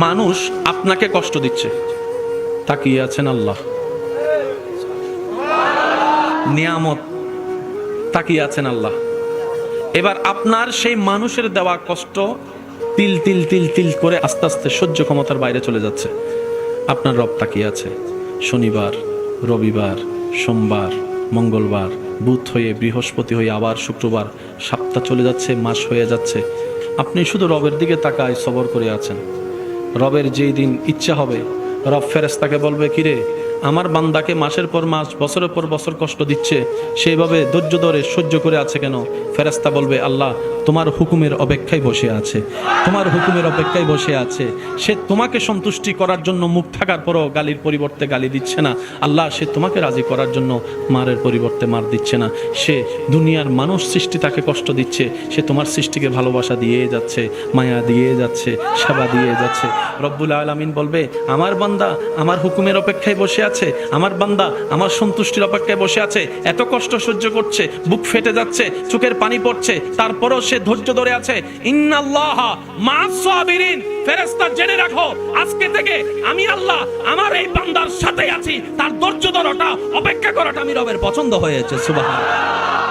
মানুষ আপনাকে কষ্ট দিচ্ছে, তাকিয়ে আছেন আল্লাহ। নিয়ামত, তাকিয়ে আছেন আল্লাহ। এবার আপনার সেই মানুষের দেওয়া কষ্ট তিল তিল তিল তিল করে আস্তে আস্তে সহ্য ক্ষমতার বাইরে চলে যাচ্ছে। আপনার রব তাকিয়ে আছে। শনিবার, রবিবার, সোমবার, মঙ্গলবার, বুধ হয়ে বৃহস্পতি হয়ে আবার শুক্রবার, সপ্তাহ চলে যাচ্ছে, মাস হয়ে যাচ্ছে। আপনি শুধু রবের দিকে তাকায় সবর করে আছেন। রবের যেই দিন ইচ্ছা হবে, রব ফেরেশতাকে বলবে, কিরে আমার বান্দাকে মাসের পর মাস, বছরের পর বছর কষ্ট দিচ্ছে, সেইভাবে ধৈর্য ধরে সহ্য করে আছে কেন? ফেরেশতা বলবে, আল্লাহ তোমার হুকুমের অপেক্ষায় বসে আছে, তোমার হুকুমের অপেক্ষায় বসে আছে। সে তোমাকে সন্তুষ্টি করার জন্য মুখ থাকার পরও গালির পরিবর্তে গালি দিচ্ছে না। আল্লাহ সে তোমাকে রাজি করার জন্য মারের পরিবর্তে মার দিচ্ছে না। সে দুনিয়ার মানুষ সৃষ্টি তাকে কষ্ট দিচ্ছে, সে তোমার সৃষ্টিকে ভালোবাসা দিয়ে যাচ্ছে, মায়া দিয়ে যাচ্ছে, সেবা দিয়ে যাচ্ছে। রব্বুল আলামিন বলবে, আমার বান্দা আমার হুকুমের অপেক্ষায় বসে আছে, আমার বান্দা আমার সন্তুষ্টির অপেক্ষায় বসে আছে। এত কষ্ট সহ্য করছে, বুক ফেটে যাচ্ছে, চোখের পানি পড়ছে, তারপরও সে ধৈর্য ধরে আছে। ইন্নাল্লাহা মা'আস সাবিরিন। ফেরেশতা জেনে রাখো, আজকে থেকে আমি আল্লাহ আমার এই বান্দার সাথে আছি। তার ধৈর্য ধরাটা, অপেক্ষা করাটা আমি রবের পছন্দ হয়েছে। সুবহানাল্লাহ।